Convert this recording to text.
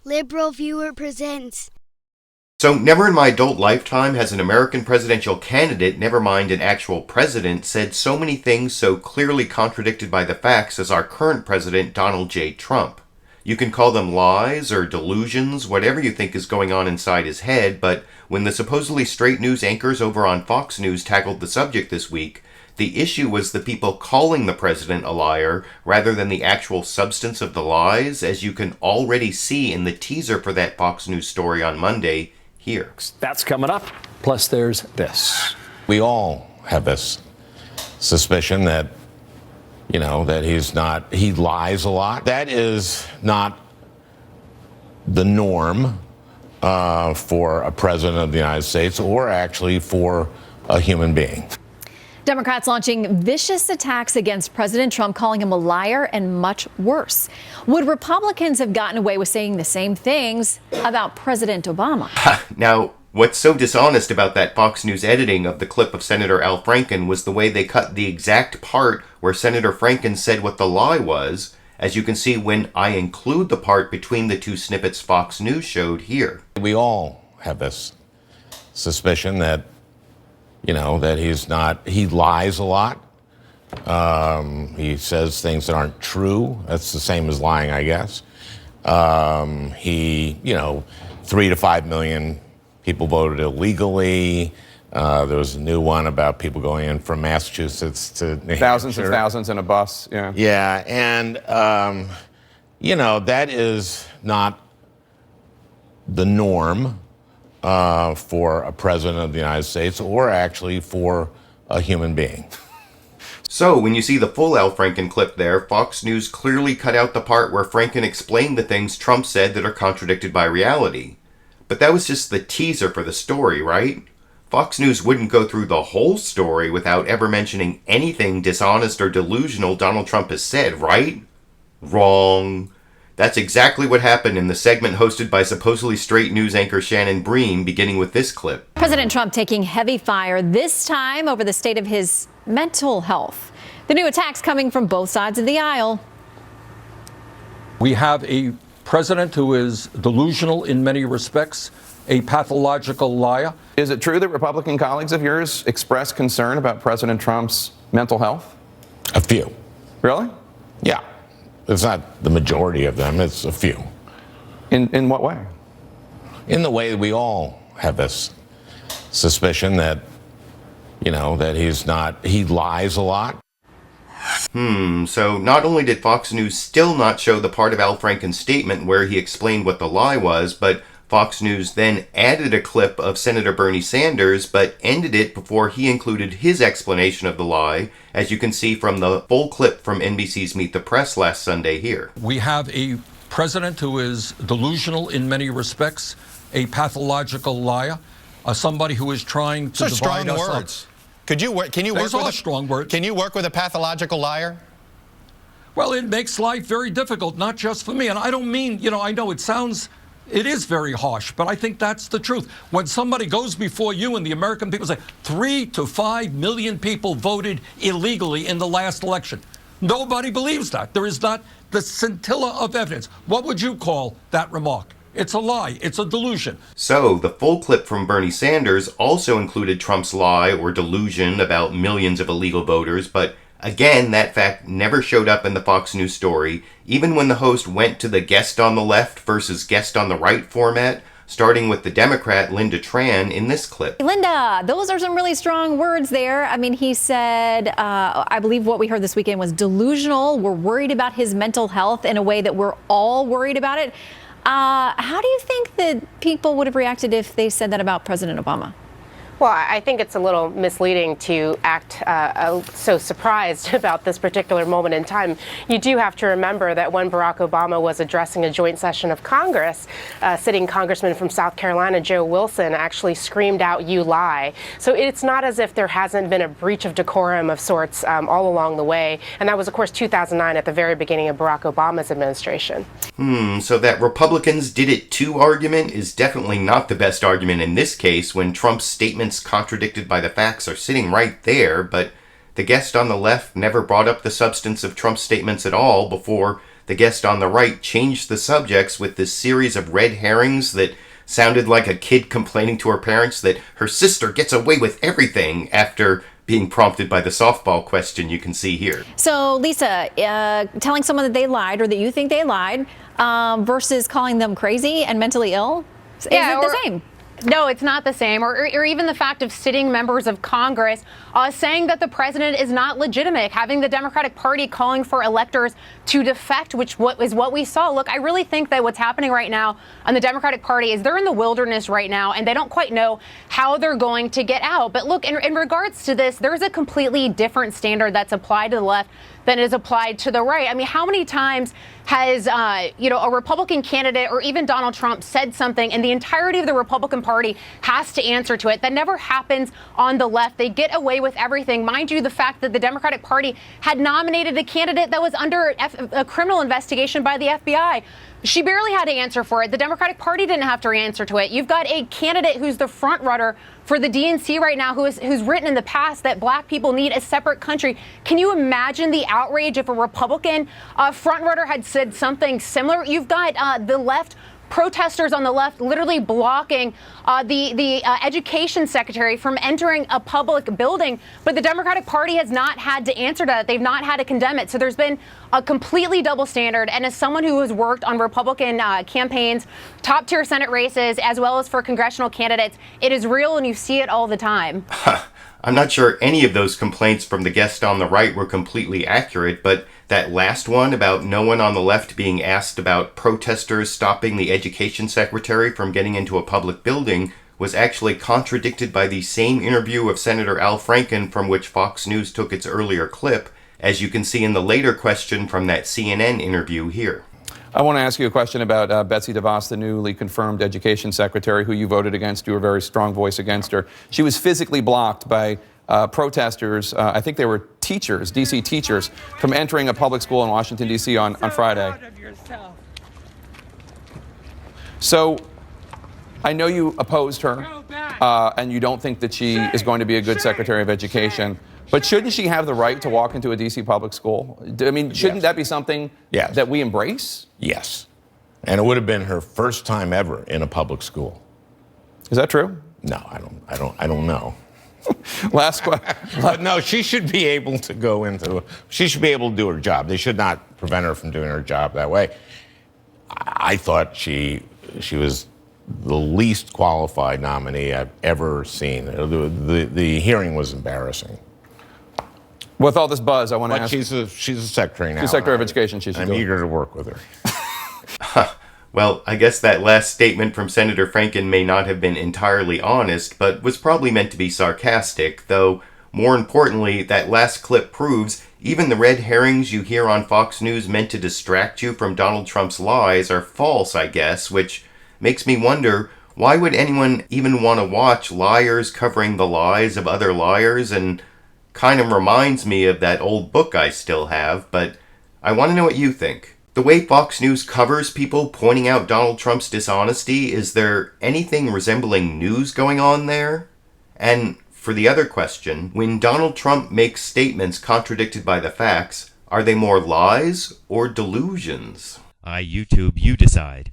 LiberalViewer presents. So never in my adult lifetime has an American presidential candidate, never mind an actual president, said so many things so clearly contradicted by the facts as our current president, Donald J. Trump. You can call them lies or delusions, whatever you think is going on inside his head, but when the supposedly straight news anchors over on Fox News tackled the subject this week, the issue was the people calling the president a liar rather than the actual substance of the lies, as you can already see in the teaser for that Fox News story on Monday here. That's coming up. Plus, there's this. We all have this suspicion that, that he lies a lot. That is not the norm for a president of the United States or actually for a human being. Democrats launching vicious attacks against President Trump, calling him a liar and much worse. Would Republicans have gotten away with saying the same things about President Obama? Now, what's so dishonest about that Fox News editing of the clip of Senator Al Franken was the way they cut the exact part where Senator Franken said what the lie was, as you can see when I include the part between the two snippets Fox News showed here. We all have this suspicion that he lies a lot. He says things that aren't true. That's the same as lying, I guess. 3 to 5 million people voted illegally. There was a new one about people going in from Massachusetts to New Hampshire. Thousands and thousands in a bus, yeah. Yeah, and, that is not the norm for a president of the United States or actually for a human being. So, when you see the full Al Franken clip there, Fox News clearly cut out the part where Franken explained the things Trump said that are contradicted by reality. But that was just the teaser for the story, right? Fox News wouldn't go through the whole story without ever mentioning anything dishonest or delusional Donald Trump has said, right? Wrong. That's exactly what happened in the segment hosted by supposedly straight news anchor Shannon Bream, beginning with this clip. President Trump taking heavy fire, this time over the state of his mental health. The new attacks coming from both sides of the aisle. We have a president who is delusional in many respects, a pathological liar. Is it true that Republican colleagues of yours expressed concern about President Trump's mental health? A few. Really? Yeah. It's not the majority of them, it's a few. In what way? In the way that we all have this suspicion that, he lies a lot. So not only did Fox News still not show the part of Al Franken's statement where he explained what the lie was, but Fox News then added a clip of Senator Bernie Sanders, but ended it before he included his explanation of the lie, as you can see from the full clip from NBC's Meet the Press last Sunday here. We have a president who is delusional in many respects, a pathological liar, somebody who is trying to divide us up. Can you work strong words. Can you work with a pathological liar? Well, it makes life very difficult, not just for me. And I don't mean, I know it is very harsh, but I think that's the truth. When somebody goes before you and the American people say 3 to 5 million people voted illegally in the last election, nobody believes that. There is not the scintilla of evidence. What would you call that remark? It's a lie. It's a delusion. So, the full clip from Bernie Sanders also included Trump's lie or delusion about millions of illegal voters, but again, that fact never showed up in the Fox News story, even when the host went to the guest on the left versus guest on the right format, starting with the Democrat Linda Tran in this clip. Linda, those are some really strong words there. I mean, he said, I believe what we heard this weekend was delusional. We're worried about his mental health in a way that we're all worried about it. How do you think that people would have reacted if they said that about President Obama? Well, I think it's a little misleading to act so surprised about this particular moment in time. You do have to remember that when Barack Obama was addressing a joint session of Congress, sitting Congressman from South Carolina, Joe Wilson, actually screamed out, "You lie." So it's not as if there hasn't been a breach of decorum of sorts all along the way. And that was, of course, 2009 at the very beginning of Barack Obama's administration. So that Republicans did it too argument is definitely not the best argument in this case when Trump's statements contradicted by the facts are sitting right there, but the guest on the left never brought up the substance of Trump's statements at all before the guest on the right changed the subjects with this series of red herrings that sounded like a kid complaining to her parents that her sister gets away with everything after being prompted by the softball question you can see here. So, Lisa, telling someone that they lied or that you think they lied versus calling them crazy and mentally ill, is it the same? No, it's not the same. Or even the fact of sitting members of Congress saying that the president is not legitimate, having the Democratic Party calling for electors to defect, which is what we saw. Look, I really think that what's happening right now on the Democratic Party is they're in the wilderness right now, and they don't quite know how they're going to get out. But look, in regards to this, there's a completely different standard that's applied to the left than is applied to the right. I mean, how many times has a Republican candidate or even Donald Trump said something and the entirety of the Republican Party has to answer to it? That never happens on the left. They get away with everything. Mind you, the fact that the Democratic Party had nominated a candidate that was under a criminal investigation by the FBI. She barely had to answer for it. The Democratic Party didn't have to answer to it. You've got a candidate who's the front runner for the DNC right now, who's written in the past that black people need a separate country. Can you imagine the outrage if a Republican front runner had said something similar? You've got the left. Protesters on the left literally blocking the education secretary from entering a public building. But the Democratic Party has not had to answer to that. They've not had to condemn it. So there's been a completely double standard. And as someone who has worked on Republican campaigns, top tier Senate races, as well as for congressional candidates, it is real and you see it all the time. I'm not sure any of those complaints from the guest on the right were completely accurate, but that last one about no one on the left being asked about protesters stopping the education secretary from getting into a public building was actually contradicted by the same interview of Senator Al Franken from which Fox News took its earlier clip, as you can see in the later question from that CNN interview here. I want to ask you a question about Betsy DeVos, the newly confirmed education secretary, who you voted against. You were a very strong voice against her. She was physically blocked by protesters. I think they were teachers, D.C. teachers, from entering a public school in Washington, D.C. on Friday. So I know you opposed her, and you don't think that she is going to be a good Secretary of Education. But shouldn't she have the right to walk into a D.C. public school? I mean, shouldn't that be something that we embrace? Yes. And it would have been her first time ever in a public school. Is that true? No, I don't know. Last question. But no, she should be able to go into, she should be able to do her job. They should not prevent her from doing her job that way. I thought she was the least qualified nominee I've ever seen. The hearing was embarrassing. With all this buzz, I want to ask. She's a secretary now. She's Secretary of Education. I'm eager to work with her. Well, I guess that last statement from Senator Franken may not have been entirely honest, but was probably meant to be sarcastic, though, more importantly, that last clip proves even the red herrings you hear on Fox News meant to distract you from Donald Trump's lies are false, I guess, which makes me wonder, why would anyone even want to watch liars covering the lies of other liars? And kind of reminds me of that old book I still have, but I want to know what you think. The way Fox News covers people pointing out Donald Trump's dishonesty, is there anything resembling news going on there? And for the other question, when Donald Trump makes statements contradicted by the facts, are they more lies or delusions? YouTube, you decide.